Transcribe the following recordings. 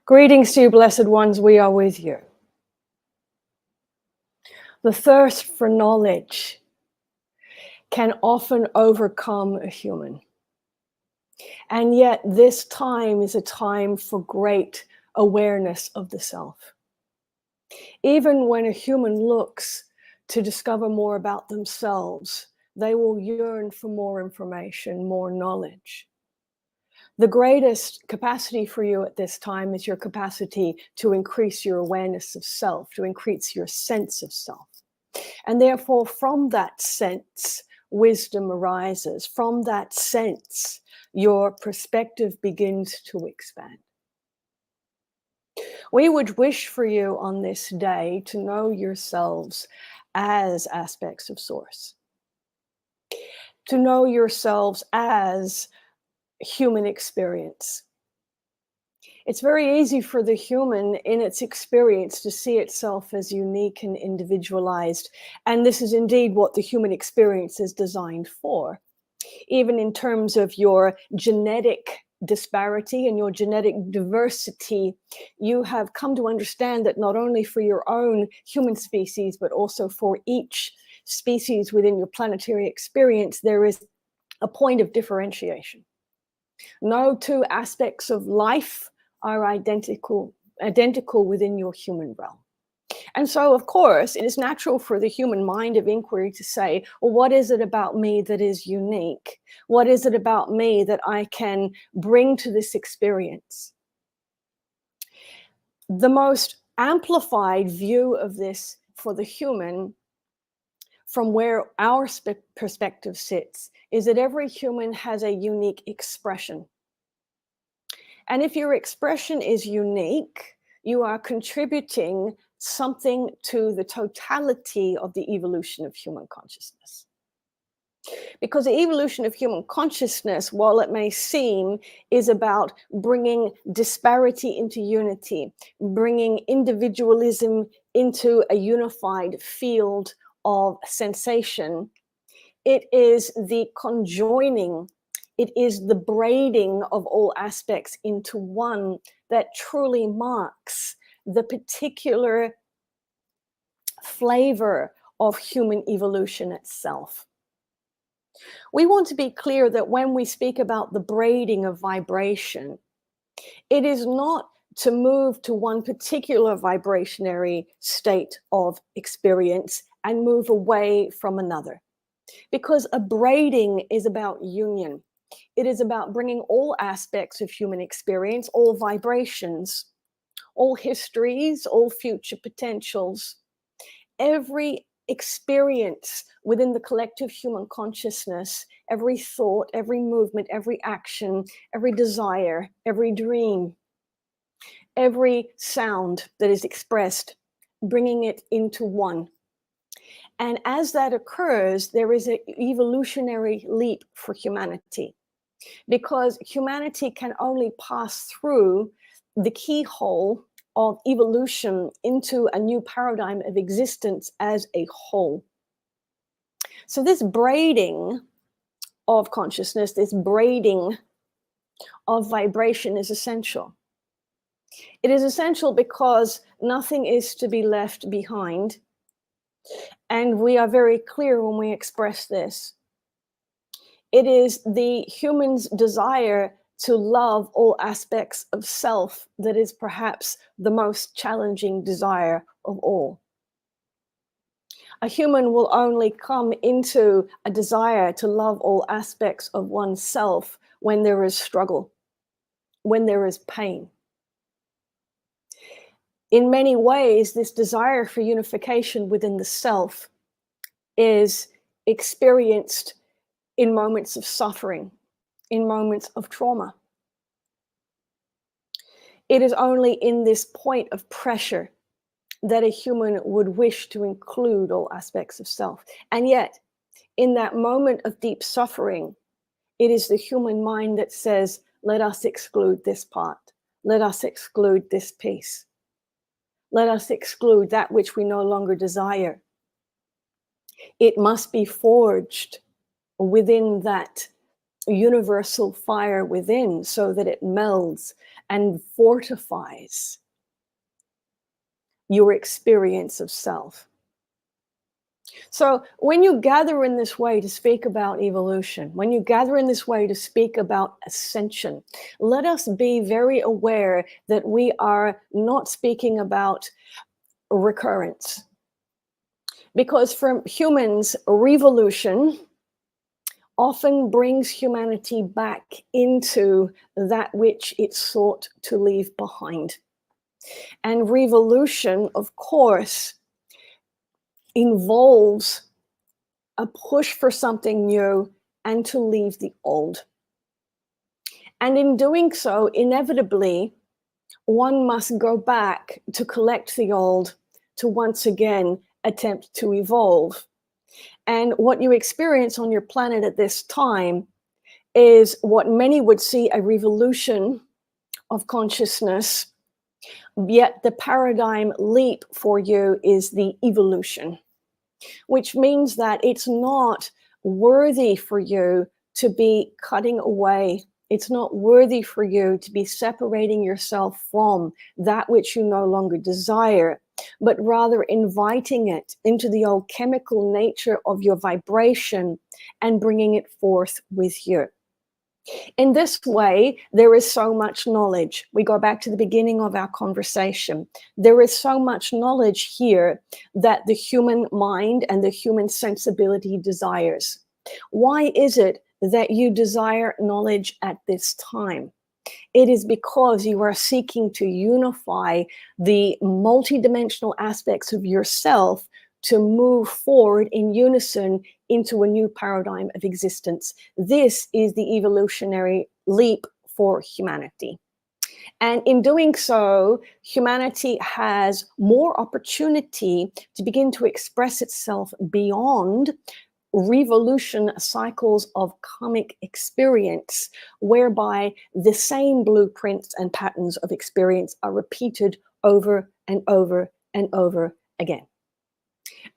Greetings to you, blessed ones, we are with you. The thirst for knowledge can often overcome a human. And yet this time is a time for great awareness of the self. Even when a human looks to discover more about themselves, they will yearn for more information, more knowledge. The greatest capacity for you at this time is your capacity to increase your awareness of self, to increase your sense of self. And therefore, from that sense, wisdom arises. From that sense, your perspective begins to expand. We would wish for you on this day to know yourselves as aspects of Source, to know yourselves as human experience. It's very easy for the human in its experience to see itself as unique and individualized. And this is indeed what the human experience is designed for. Even in terms of your genetic disparity and your genetic diversity, you have come to understand that not only for your own human species, but also for each species within your planetary experience, there is a point of differentiation. No two aspects of life are identical within your human realm. And so, of course, it is natural for the human mind of inquiry to say, well, what is it about me that is unique? What is it about me that I can bring to this experience? The most amplified view of this for the human, from where our perspective sits, is that every human has a unique expression. And if your expression is unique, you are contributing something to the totality of the evolution of human consciousness. Because the evolution of human consciousness, while it may seem, is about bringing disparity into unity, bringing individualism into a unified field of sensation, it is the conjoining, it is the braiding of all aspects into one that truly marks the particular flavor of human evolution itself. We want to be clear that when we speak about the braiding of vibration, it is not to move to one particular vibrationary state of experience and move away from another. Because a braiding is about union. It is about bringing all aspects of human experience, all vibrations, all histories, all future potentials, every experience within the collective human consciousness, every thought, every movement, every action, every desire, every dream, every sound that is expressed, bringing it into one. And as that occurs, there is an evolutionary leap for humanity, because humanity can only pass through the keyhole of evolution into a new paradigm of existence as a whole. So this braiding of consciousness, this braiding of vibration is essential. It is essential because nothing is to be left behind. And we are very clear when we express this. It is the human's desire to love all aspects of self that is perhaps the most challenging desire of all. A human will only come into a desire to love all aspects of oneself when there is struggle, when there is pain. In many ways, this desire for unification within the self is experienced in moments of suffering, in moments of trauma. It is only in this point of pressure that a human would wish to include all aspects of self. And yet, in that moment of deep suffering, it is the human mind that says, let us exclude this part. Let us exclude this piece. Let us exclude that which we no longer desire. It must be forged within that universal fire within so that it melds and fortifies your experience of self. So when you gather in this way to speak about evolution, when you gather in this way to speak about ascension, let us be very aware that we are not speaking about recurrence. Because for humans, revolution often brings humanity back into that which it sought to leave behind. And revolution, of course, involves a push for something new and to leave the old. And in doing so, inevitably, one must go back to collect the old, to once again attempt to evolve. And what you experience on your planet at this time is what many would see a revolution of consciousness, yet the paradigm leap for you is the evolution, which means that it's not worthy for you to be cutting away. It's not worthy for you to be separating yourself from that which you no longer desire, but rather inviting it into the alchemical nature of your vibration and bringing it forth with you. In this way, there is so much knowledge. We go back to the beginning of our conversation. There is so much knowledge here that the human mind and the human sensibility desires. Why is it that you desire knowledge at this time? It is because you are seeking to unify the multidimensional aspects of yourself to move forward in unison into a new paradigm of existence. This is the evolutionary leap for humanity. And in doing so, humanity has more opportunity to begin to express itself beyond revolution cycles of karmic experience, whereby the same blueprints and patterns of experience are repeated over and over and over again.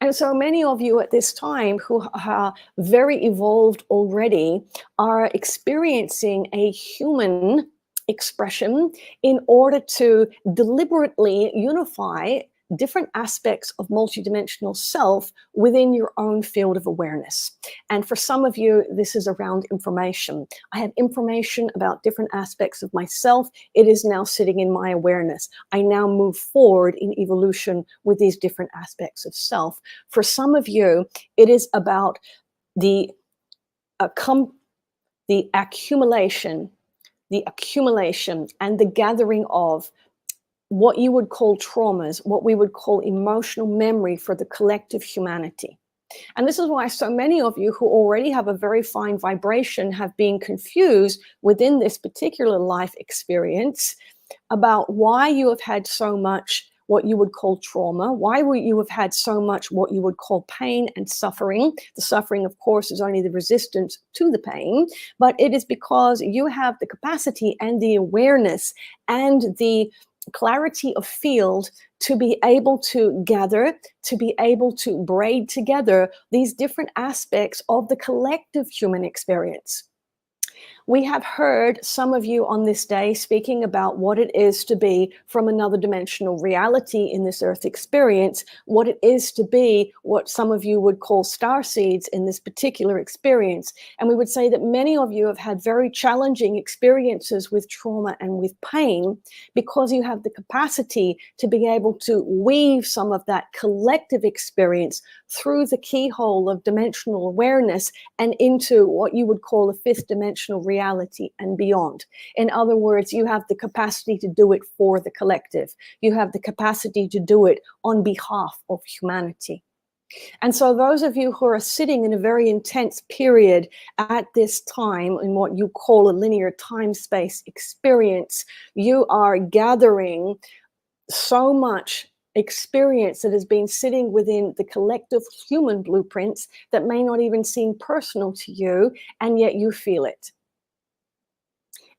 And so many of you at this time who are very evolved already are experiencing a human expression in order to deliberately unify different aspects of multidimensional self within your own field of awareness. And for some of you, this is around information. I have information about different aspects of myself. It is now sitting in my awareness. I now move forward in evolution with these different aspects of self. For some of you, it is about the accumulation and the gathering of what you would call traumas, what we would call emotional memory for the collective humanity. And this is why so many of you who already have a very fine vibration have been confused within this particular life experience about why you have had so much what you would call trauma, why you have had so much what you would call pain and suffering. The suffering, of course, is only the resistance to the pain, but it is because you have the capacity and the awareness and the clarity of field to be able to gather, to be able to braid together these different aspects of the collective human experience. We have heard some of you on this day speaking about what it is to be from another dimensional reality in this earth experience, what it is to be what some of you would call star seeds in this particular experience. And we would say that many of you have had very challenging experiences with trauma and with pain because you have the capacity to be able to weave some of that collective experience through the keyhole of dimensional awareness and into what you would call a fifth dimensional reality and beyond. In other words, you have the capacity to do it for the collective. You have the capacity to do it on behalf of humanity. And so those of you who are sitting in a very intense period at this time in what you call a linear time-space experience, you are gathering so much experience that has been sitting within the collective human blueprints that may not even seem personal to you, and yet you feel it.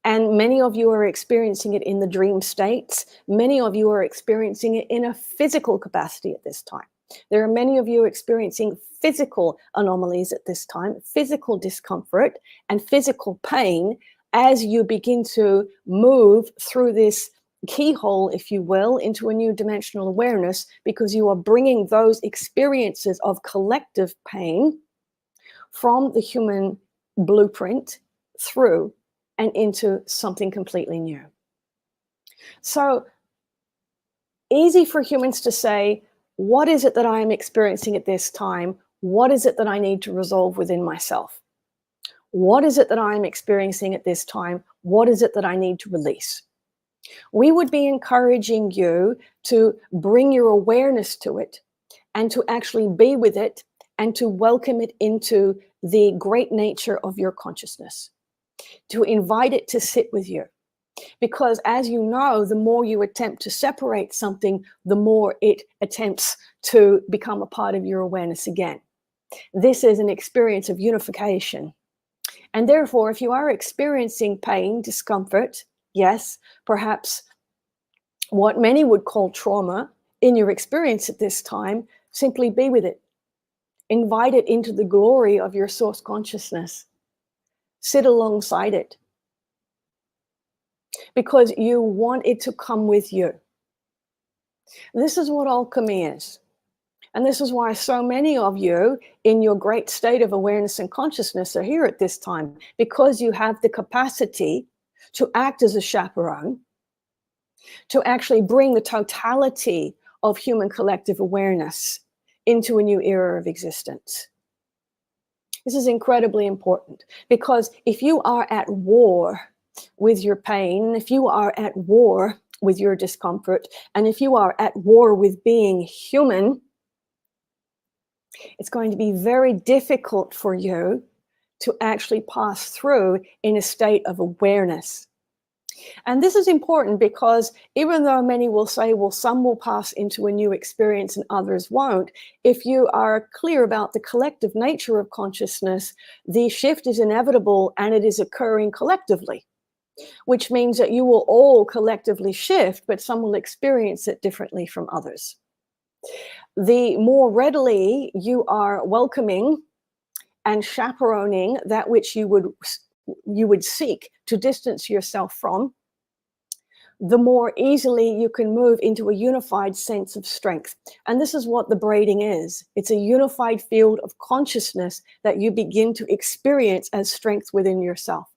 And many of you are experiencing it in the dream states. Many of you are experiencing it in a physical capacity at this time. There are many of you experiencing physical anomalies at this time, physical discomfort and physical pain as you begin to move through this keyhole, if you will, into a new dimensional awareness, because you are bringing those experiences of collective pain from the human blueprint through and into something completely new. So easy for humans to say, what is it that I am experiencing at this time? What is it that I need to resolve within myself? What is it that I am experiencing at this time? What is it that I need to release? We would be encouraging you to bring your awareness to it and to actually be with it and to welcome it into the great nature of your consciousness, to invite it to sit with you. Because as you know, the more you attempt to separate something, the more it attempts to become a part of your awareness again. This is an experience of unification. And therefore, if you are experiencing pain, discomfort, yes, perhaps what many would call trauma in your experience at this time, simply be with it. Invite it into the glory of your source consciousness. Sit alongside it, because you want it to come with you. This is what alchemy is. And this is why so many of you in your great state of awareness and consciousness are here at this time, because you have the capacity to act as a chaperone, to actually bring the totality of human collective awareness into a new era of existence. This is incredibly important, because if you are at war with your pain, if you are at war with your discomfort, and if you are at war with being human, it's going to be very difficult for you to actually pass through in a state of awareness. And this is important because even though many will say, well, some will pass into a new experience and others won't, if you are clear about the collective nature of consciousness, the shift is inevitable and it is occurring collectively, which means that you will all collectively shift, but some will experience it differently from others. The more readily you are welcoming and chaperoning that which you would seek to distance yourself from, the more easily you can move into a unified sense of strength. And this is what the braiding is. It's a unified field of consciousness that you begin to experience as strength within yourself.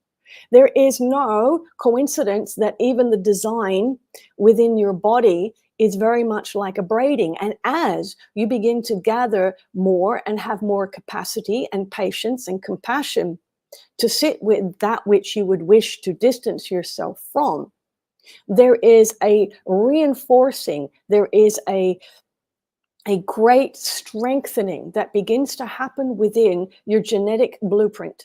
There is no coincidence that even the design within your body is very much like a braiding. And as you begin to gather more and have more capacity and patience and compassion to sit with that which you would wish to distance yourself from, there is a reinforcing, there is a great strengthening that begins to happen within your genetic blueprint.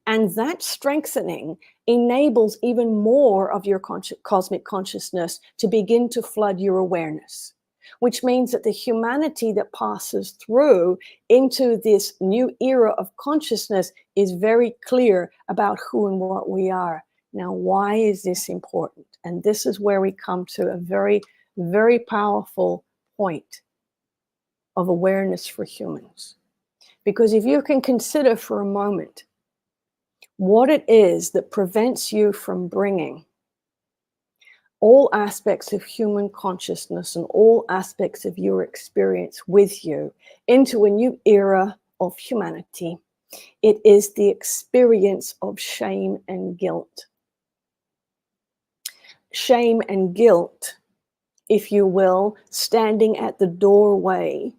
And that strengthening enables even more of your cosmic consciousness to begin to flood your awareness, which means that the humanity that passes through into this new era of consciousness is very clear about who and what we are. Now, why is this important? And this is where we come to a very, very powerful point of awareness for humans. Because if you can consider for a moment what it is that prevents you from bringing all aspects of human consciousness and all aspects of your experience with you into a new era of humanity, it is the experience of shame and guilt. Shame and guilt, if you will, standing at the doorway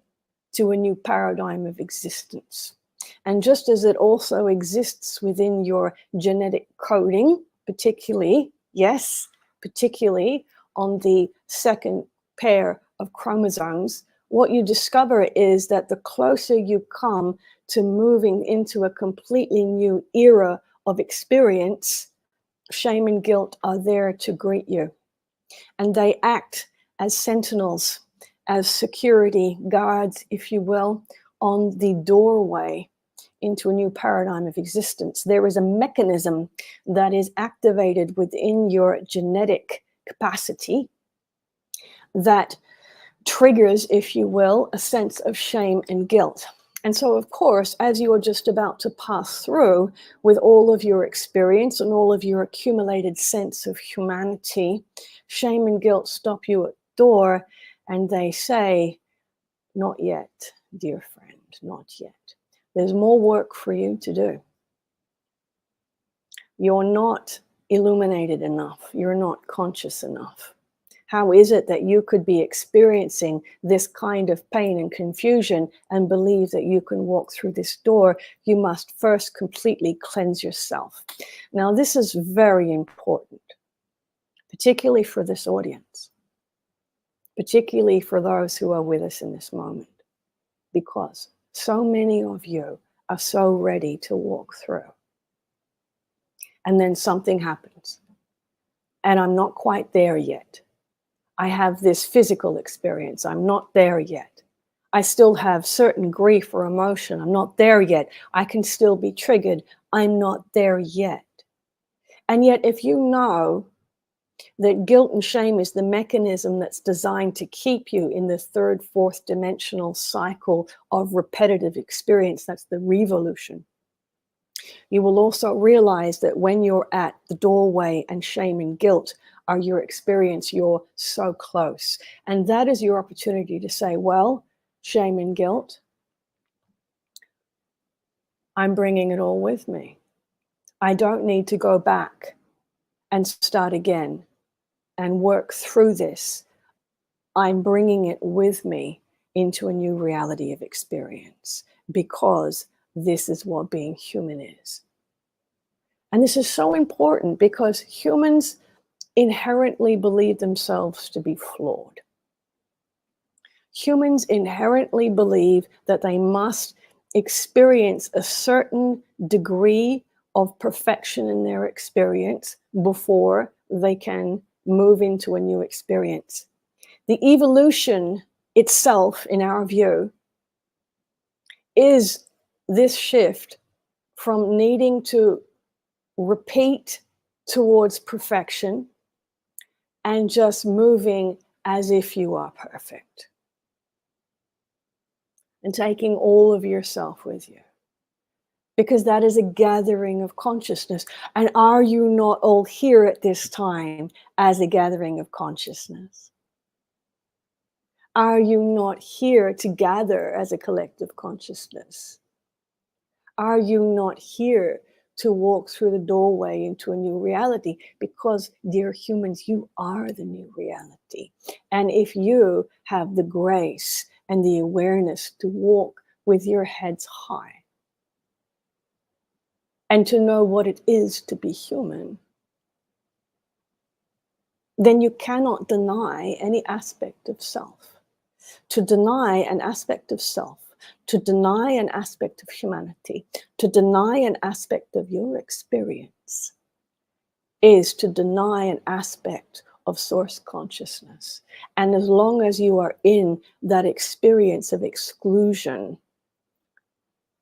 to a new paradigm of existence. And just as it also exists within your genetic coding, particularly on the second pair of chromosomes, what you discover is that the closer you come to moving into a completely new era of experience, shame and guilt are there to greet you. And they act as sentinels, as security guards, if you will, on the doorway into a new paradigm of existence. There is a mechanism that is activated within your genetic capacity that triggers, if you will, a sense of shame and guilt. And so, of course, as you are just about to pass through with all of your experience and all of your accumulated sense of humanity, shame and guilt stop you at the door and they say, not yet, dear friend, not yet. There's more work for you to do. You're not illuminated enough. You're not conscious enough. How is it that you could be experiencing this kind of pain and confusion and believe that you can walk through this door? You must first completely cleanse yourself. Now, this is very important, particularly for this audience, particularly for those who are with us in this moment, because so many of you are so ready to walk through. And then something happens, and I'm not quite there yet. I have this physical experience. I'm not there yet. I still have certain grief or emotion. I'm not there yet. I can still be triggered. I'm not there yet. And yet, if you know that guilt and shame is the mechanism that's designed to keep you in the third, fourth dimensional cycle of repetitive experience, that's the revolution, you will also realize that when you're at the doorway and shame and guilt are your experience, you're so close. And that is your opportunity to say, well, shame and guilt, I'm bringing it all with me. I don't need to go back and start again and work through this. I'm bringing it with me into a new reality of experience because this is what being human is. And this is so important because humans inherently believe themselves to be flawed. Humans inherently believe that they must experience a certain degree of perfection in their experience before they can move into a new experience. The evolution itself, in our view, is this shift from needing to repeat towards perfection and just moving as if you are perfect and taking all of yourself with you, because that is a gathering of consciousness. And are you not all here at this time as a gathering of consciousness? Are you not here to gather as a collective consciousness? Are you not here to walk through the doorway into a new reality? Because, dear humans, you are the new reality. And if you have the grace and the awareness to walk with your heads high and to know what it is to be human, then you cannot deny any aspect of self. To deny an aspect of self, to deny an aspect of humanity, to deny an aspect of your experience is to deny an aspect of source consciousness. And as long as you are in that experience of exclusion,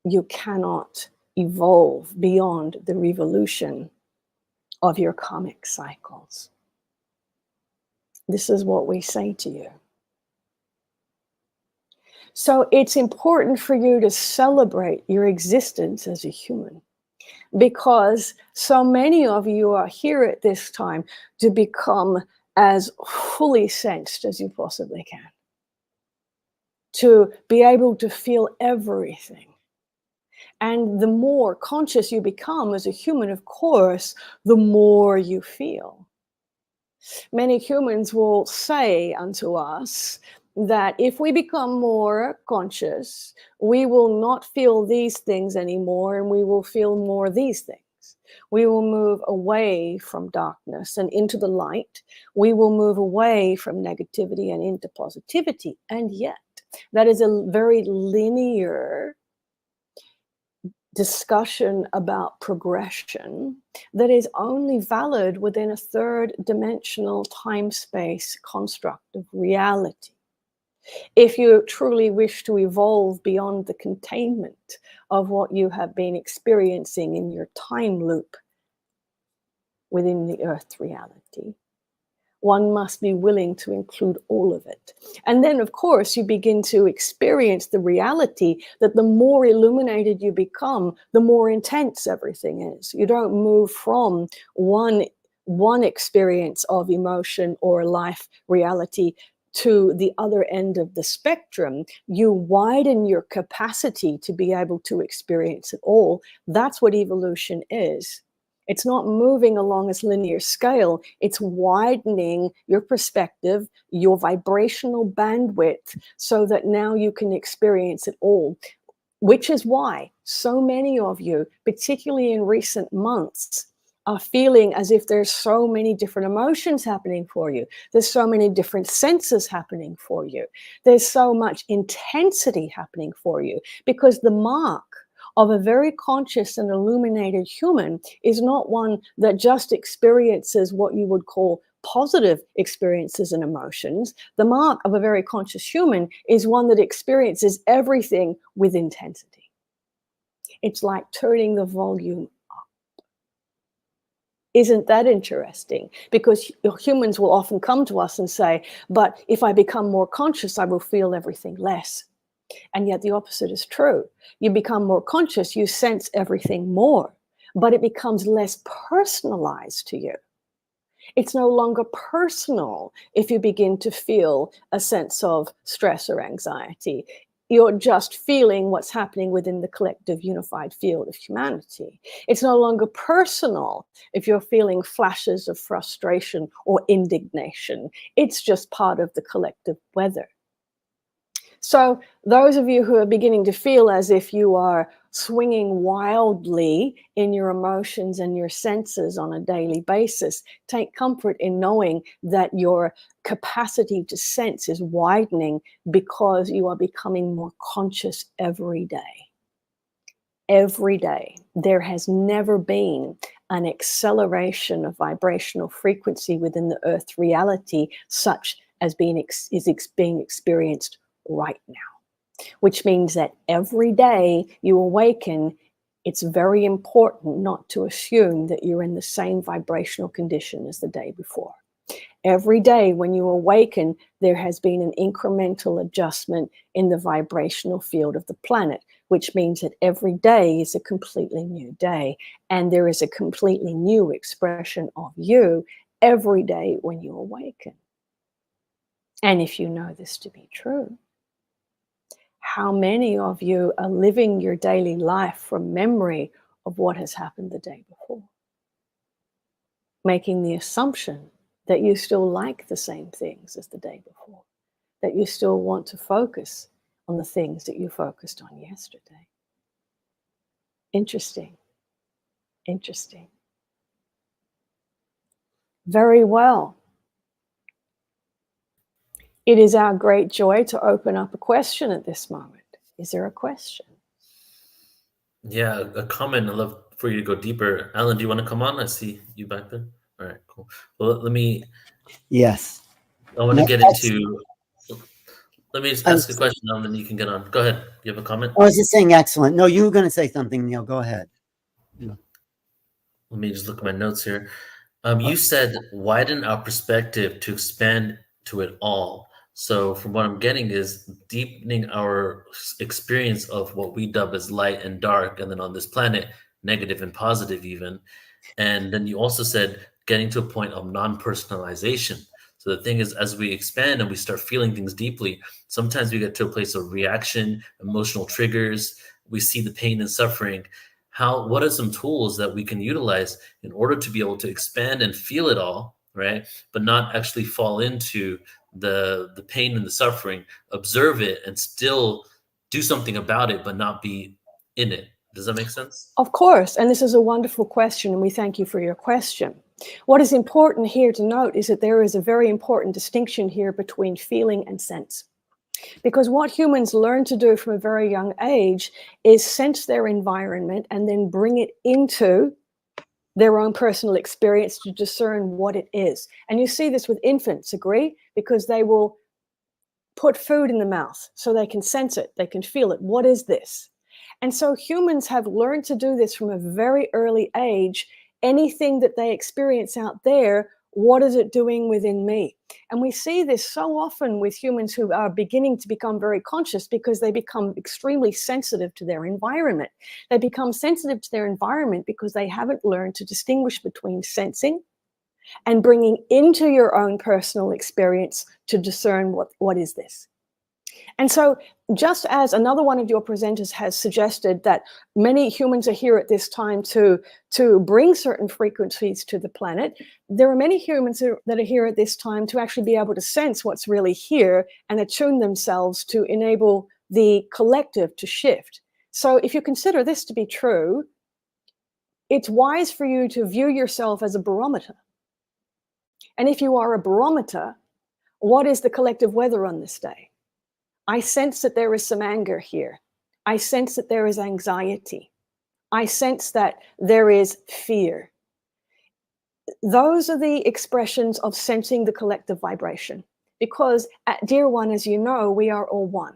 you cannot evolve beyond the revolution of your karmic cycles. This is what we say to you. So it's important for you to celebrate your existence as a human, because so many of you are here at this time to become as fully sensed as you possibly can, to be able to feel everything. And the more conscious you become as a human, of course, the more you feel. Many humans will say unto us that if we become more conscious, we will not feel these things anymore, and we will feel more these things. We will move away from darkness and into the light. We will move away from negativity and into positivity. And yet, that is a very linear discussion about progression that is only valid within a third dimensional time-space construct of reality. If you truly wish to evolve beyond the containment of what you have been experiencing in your time loop within the earth reality, One must be willing to include all of it. And then, of course, you begin to experience the reality that the more illuminated you become, the more intense everything is. You don't move from one experience of emotion or life reality to the other end of the spectrum. You widen your capacity to be able to experience it all. That's what evolution is. It's not moving along this linear scale. It's widening your perspective, your vibrational bandwidth, so that now you can experience it all. Which is why so many of you, particularly in recent months, are feeling as if there's so many different emotions happening for you. There's so many different senses happening for you. There's so much intensity happening for you, because the mark of a very conscious and illuminated human is not one that just experiences what you would call positive experiences and emotions. The mark of a very conscious human is one that experiences everything with intensity. It's like turning the volume up. Isn't that interesting? Because humans will often come to us and say, but if I become more conscious, I will feel everything less. And yet the opposite is true. You become more conscious, you sense everything more, but it becomes less personalized to you. It's no longer personal if you begin to feel a sense of stress or anxiety. You're just feeling what's happening within the collective unified field of humanity. It's no longer personal if you're feeling flashes of frustration or indignation. It's just part of the collective weather. So those of you who are beginning to feel as if you are swinging wildly in your emotions and your senses on a daily basis, take comfort in knowing that your capacity to sense is widening because you are becoming more conscious every day. Every day. There has never been an acceleration of vibrational frequency within the Earth reality such as being experienced right now, which means that every day you awaken, it's very important not to assume that you're in the same vibrational condition as the day before. Every day when you awaken, there has been an incremental adjustment in the vibrational field of the planet, which means that every day is a completely new day, and there is a completely new expression of you every day when you awaken. And if you know this to be true, how many of you are living your daily life from memory of what has happened the day before? Making the assumption that you still like the same things as the day before, that you still want to focus on the things that you focused on yesterday. Interesting. Interesting. Very well. It is our great joy to open up a question at this moment. Is there a question? Yeah, a comment. I'd love for you to go deeper. Alan, do you want to come on? I see you back there. All right, cool. Well, let me. Yes. I want to get into. Let me just ask a question, and then you can get on. Go ahead. You have a comment? I was just saying excellent. No, you were going to say something, Neil. Go ahead. Let me just look at my notes here. You said widen our perspective to expand to it all. So from what I'm getting is deepening our experience of what we dub as light and dark, and then on this planet, negative and positive even. And then you also said getting to a point of non-personalization. So the thing is, as we expand and we start feeling things deeply, sometimes we get to a place of reaction, emotional triggers. We see the pain and suffering. What are some tools that we can utilize in order to be able to expand and feel it all, right? But not actually fall into the pain and the suffering, observe it and still do something about it, but not be in it. Does that make sense? Of course, and this is a wonderful question, and we thank you for your question. What is important here to note is that there is a very important distinction here between feeling and sense. Because what humans learn to do from a very young age is sense their environment and then bring it into their own personal experience to discern what it is. And you see this with infants, agree? Because they will put food in the mouth so they can sense it, they can feel it. What is this? And so humans have learned to do this from a very early age. Anything that they experience out there What is it doing within me? And we see this so often with humans who are beginning to become very conscious because they become extremely sensitive to their environment. They become sensitive to their environment because they haven't learned to distinguish between sensing and bringing into your own personal experience to discern what is this. And so, just as another one of your presenters has suggested that many humans are here at this time to bring certain frequencies to the planet, there are many humans that are here at this time to actually be able to sense what's really here and attune themselves to enable the collective to shift. So if you consider this to be true, it's wise for you to view yourself as a barometer. And if you are a barometer, what is the collective weather on this day? I sense that there is some anger here. I sense that there is anxiety. I sense that there is fear. Those are the expressions of sensing the collective vibration. Because, dear one, as you know, we are all one.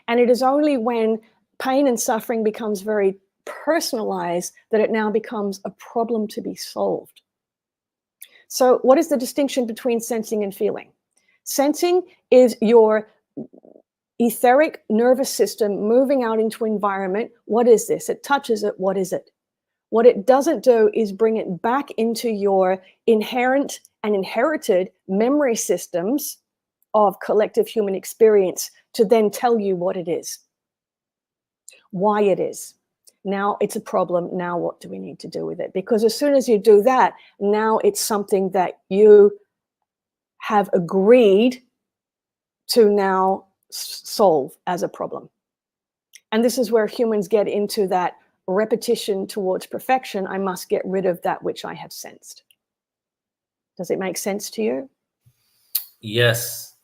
And it is only when pain and suffering becomes very personalized that it now becomes a problem to be solved. So what is the distinction between sensing and feeling? Sensing is your etheric nervous system moving out into environment. What is this? It touches it. What is it? What it doesn't do is bring it back into your inherent and inherited memory systems of collective human experience to then tell you what it is, why it is. Now it's a problem. Now what do we need to do with it? Because as soon as you do that, now it's something that you have agreed to now solve as a problem. And this is where humans get into that repetition towards perfection. I must get rid of that which I have sensed. Does it make sense to you? Yes,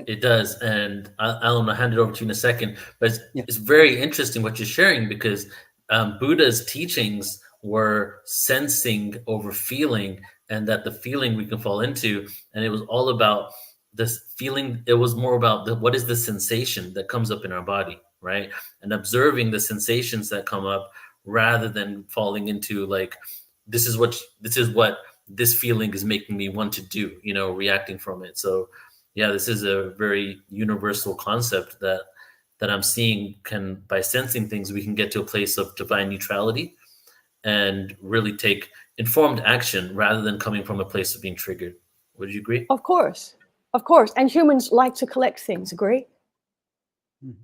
it does. And I'll hand it over to you in a second. But it's very interesting what you're sharing, because Buddha's teachings were sensing over feeling, and that the feeling we can fall into. And it was all about this feeling. It was more about what is the sensation that comes up in our body, right? And observing the sensations that come up rather than falling into like, this is what this feeling is making me want to do, reacting from it. So yeah, this is a very universal concept that I'm seeing by sensing things, we can get to a place of divine neutrality and really take informed action rather than coming from a place of being triggered. Would you agree? Of course. Of course. And humans like to collect things, agree? Mm-hmm.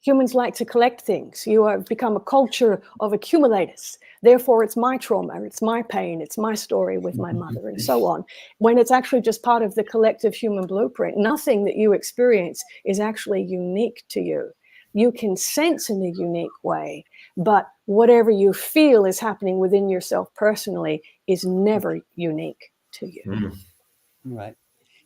Humans like to collect things. You have become a culture of accumulators. Therefore, it's my trauma, it's my pain, it's my story with my mother, and so on. When it's actually just part of the collective human blueprint, nothing that you experience is actually unique to you. You can sense in a unique way, but whatever you feel is happening within yourself personally is never unique to you. Mm. Right.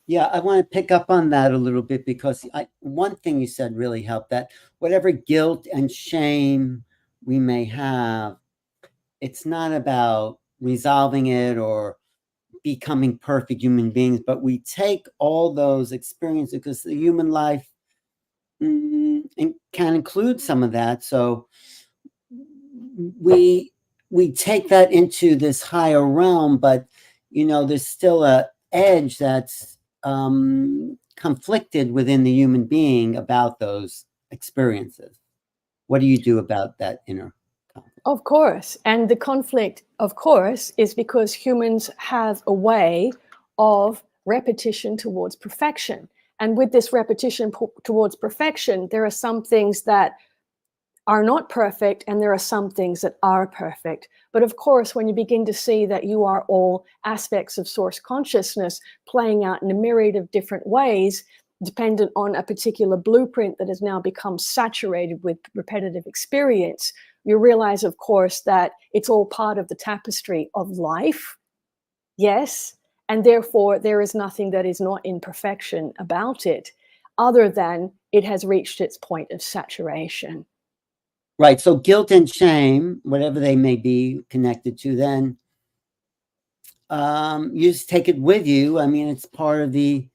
Yeah, I want to pick up on that a little bit, because one thing you said really helped, that whatever guilt and shame we may have, it's not about resolving it or becoming perfect human beings, but we take all those experiences, because the human life can include some of that. So we take that into this higher realm, but there's still a edge that's conflicted within the human being about those experiences. What do you do about that inner conflict? Of course. And the conflict, of course, is because humans have a way of repetition towards perfection. And with this repetition towards perfection, there are some things that are not perfect, and there are some things that are perfect. But of course, when you begin to see that you are all aspects of source consciousness playing out in a myriad of different ways, dependent on a particular blueprint that has now become saturated with repetitive experience, you realize, of course, that it's all part of the tapestry of life. Yes. And therefore, there is nothing that is not in perfection about it, other than it has reached its point of saturation. Right. So guilt and shame, whatever they may be connected to, then you just take it with you. I mean, it's part of the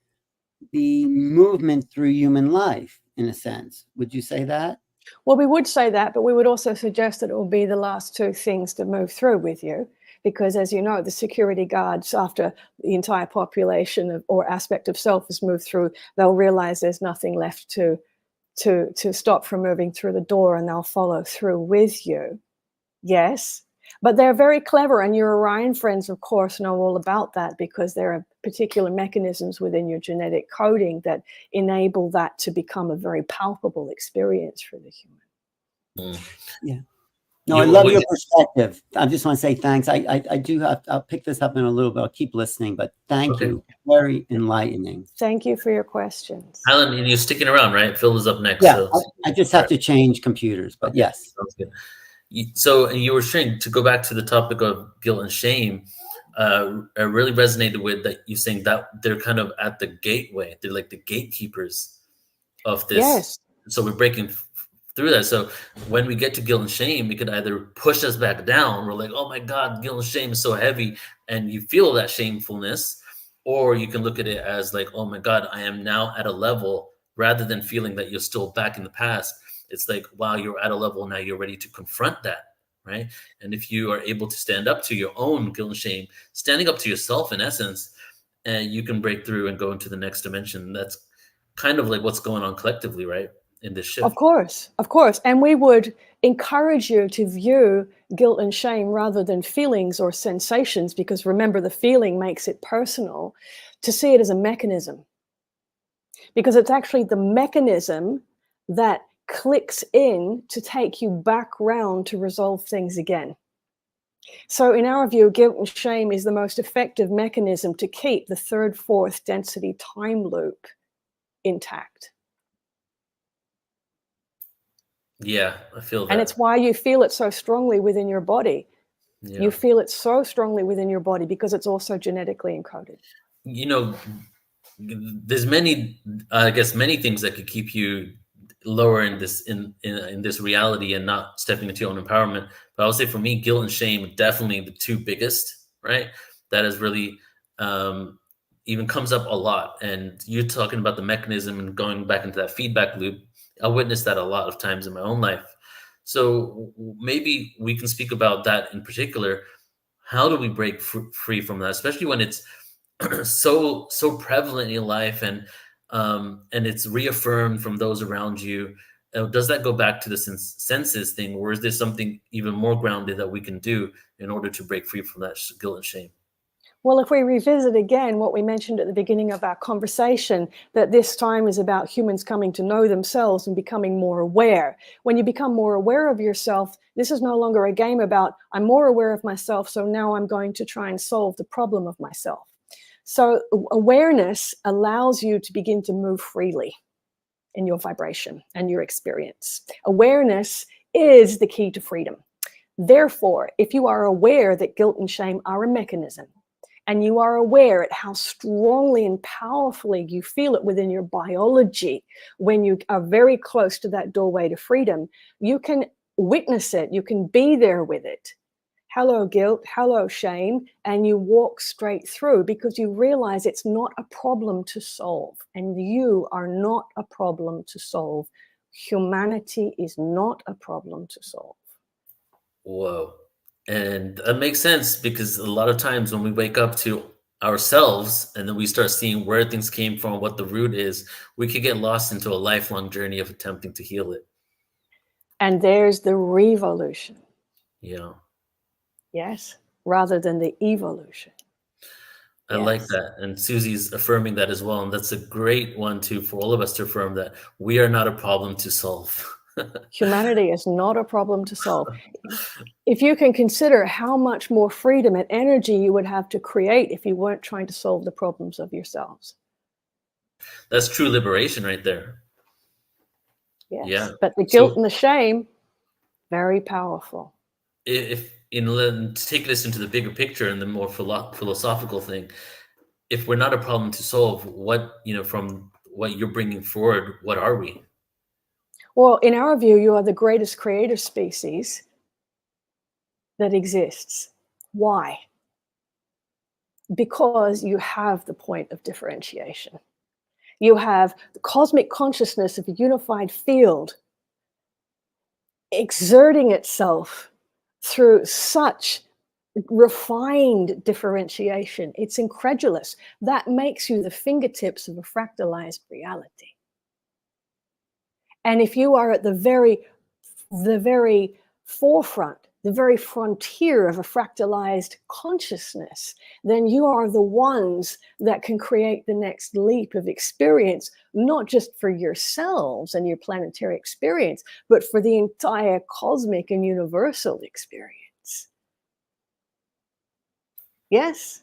movement through human life, in a sense. Would you say that? Well, we would say that, but we would also suggest that it will be the last two things to move through with you. because as you know, the security guards, after the entire population or aspect of self has moved through, they'll realize there's nothing left to stop from moving through the door, and they'll follow through with you. Yes, but they're very clever, and your Orion friends, of course, know all about that, because there are particular mechanisms within your genetic coding that enable that to become a very palpable experience for the human. Yeah. No, I love your perspective. I just want to say thanks. I do have, I'll pick this up in a little bit. I'll keep listening, but thank you. Very enlightening. Thank you for your questions. Alan, and you're sticking around, right? Phil is up next. Yeah, so. I just have to change computers, but Okay, yes. sounds good. So you were saying, to go back to the topic of guilt and shame, I really resonated with that you saying that they're kind of at the gateway. They're like the gatekeepers of this. Yes. So we're breaking through that. So when we get to guilt and shame, it could either push us back down. We're like, oh my God, guilt and shame is so heavy. And you feel that shamefulness. Or you can look at it as like, oh my God, I am now at a level, rather than feeling that you're still back in the past. It's like, wow, you're at a level now, you're ready to confront that, right? And if you are able to stand up to your own guilt and shame, standing up to yourself in essence, and you can break through and go into the next dimension. That's kind of like what's going on collectively, right? In this shift. Of course. And we would encourage you to view guilt and shame rather than feelings or sensations, because remember, the feeling makes it personal, to see it as a mechanism. Because it's actually the mechanism that clicks in to take you back round to resolve things again. So in our view, guilt and shame is the most effective mechanism to keep the third, fourth density time loop intact. Yeah, I feel that. And it's why you feel it so strongly within your body. Yeah. You feel it so strongly within your body because it's also genetically encoded. You know, there's many, I guess, many things that could keep you lower in this in this reality and not stepping into your own empowerment. But I would say for me, guilt and shame are definitely the two biggest, right? That is really even comes up a lot. And you're talking about the mechanism and going back into that feedback loop. I witnessed that a lot of times in my own life. So maybe we can speak about that in particular. How do we break free from that, especially when it's so prevalent in your life and it's reaffirmed from those around you? Does that go back to the senses thing, or is there something even more grounded that we can do in order to break free from that guilt and shame? Well, if we revisit again what we mentioned at the beginning of our conversation, that this time is about humans coming to know themselves and becoming more aware. When you become more aware of yourself, this is no longer a game about, I'm more aware of myself, so now I'm going to try and solve the problem of myself. So awareness allows you to begin to move freely in your vibration and your experience. Awareness is the key to freedom. Therefore, if you are aware that guilt and shame are a mechanism, and you are aware at how strongly and powerfully you feel it within your biology when you are very close to that doorway to freedom, you can witness it, you can be there with it. Hello, guilt, hello, shame, and you walk straight through because you realize it's not a problem to solve, and you are not a problem to solve. Humanity is not a problem to solve. Whoa. And that makes sense, because a lot of times when we wake up to ourselves and then we start seeing where things came from, what the root is, we could get lost into a lifelong journey of attempting to heal it. And there's the revolution. Yeah. Yes, rather than the evolution. I like that. And Susie's affirming that as well. And that's a great one too, for all of us to affirm that we are not a problem to solve. Humanity is not a problem to solve. If you can consider how much more freedom and energy you would have to create if you weren't trying to solve the problems of yourselves. That's true liberation right there. Yes. Yeah. But the guilt and the shame, very powerful. If to take this into the bigger picture and the more philosophical thing, if we're not a problem to solve, what, from what you're bringing forward, what are we? Well, in our view, you are the greatest creative species that exists. Why? Because you have the point of differentiation. You have the cosmic consciousness of a unified field exerting itself through such refined differentiation. It's incredulous. That makes you the fingertips of a fractalized reality. And if you are at the very forefront, the very frontier of a fractalized consciousness, then you are the ones that can create the next leap of experience, not just for yourselves and your planetary experience, but for the entire cosmic and universal experience. Yes?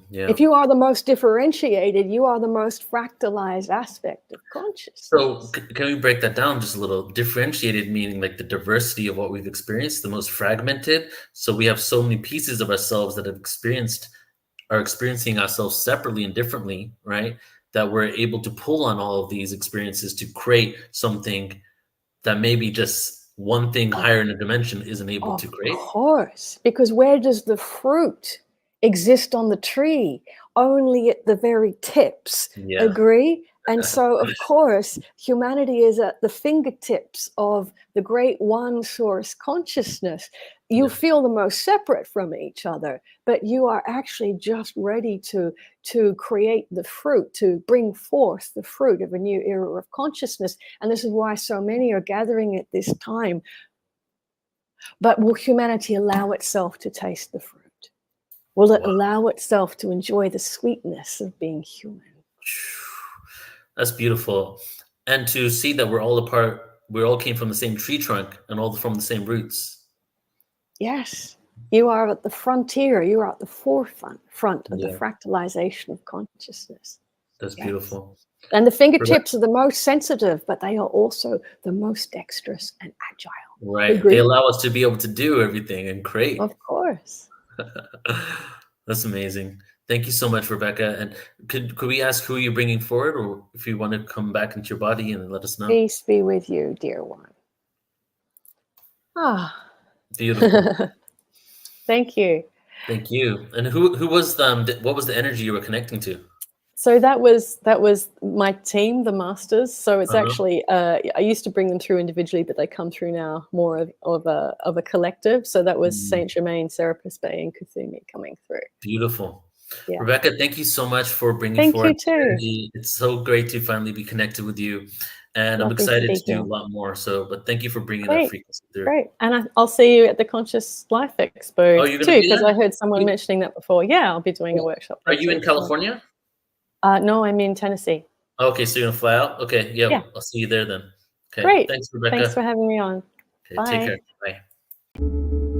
Yeah. If you are the most differentiated, you are the most fractalized aspect of consciousness. So can we break that down just a little? Differentiated meaning like the diversity of what we've experienced, the most fragmented. So we have so many pieces of ourselves that are experiencing ourselves separately and differently, right? That we're able to pull on all of these experiences to create something that maybe just one thing higher in a dimension isn't able to create. Of course, because where does the fruit exist on the tree? Only at the very tips. Yeah. Agree? And so, of course, humanity is at the fingertips of the great one source consciousness. You feel the most separate from each other, but you are actually just ready to create the fruit, to bring forth the fruit of a new era of consciousness. And this is why so many are gathering at this time. But will humanity allow itself to taste the fruit? Will it allow itself to enjoy the sweetness of being human? That's beautiful. And to see that we're all we all came from the same tree trunk and all from the same roots. Yes. You are at the frontier. You are at the forefront of the Yeah. fractalization of consciousness. That's Yes. beautiful. And the fingertips are the most sensitive, but they are also the most dexterous and agile. Right. Agree? They allow us to be able to do everything and create. Of course. That's amazing. Thank you so much, Rebecca. And could we ask who you're bringing forward, or if you want to come back into your body and let us know? Peace be with you, dear one. Ah. Beautiful. Thank you. Thank you. And who was what was the energy you were connecting to? So that was my team, the masters. So it's Uh-huh. actually I used to bring them through individually, but they come through now more of a collective. So that was Saint Germain, Serapis Bey, and Kuthumi coming through. Beautiful. Yeah. Rebecca, thank you so much for bringing Thank forward you too. energy. It's so great to finally be connected with you, and I'm Lovely to excited be to do here. a lot more. So, but thank you for bringing that Great. frequency through. Great. And I'll see you at the Conscious Life Expo Oh, you're gonna too, be because there? I heard someone mentioning that before. Yeah, I'll be doing a workshop Are there you too, in so. California? No, I'm in Tennessee. Okay, so you're gonna fly out? Okay, yeah, Yeah. I'll see you there then. Okay, Great. thanks, Rebecca. Thanks for having me on. Okay, take Bye. care. Bye.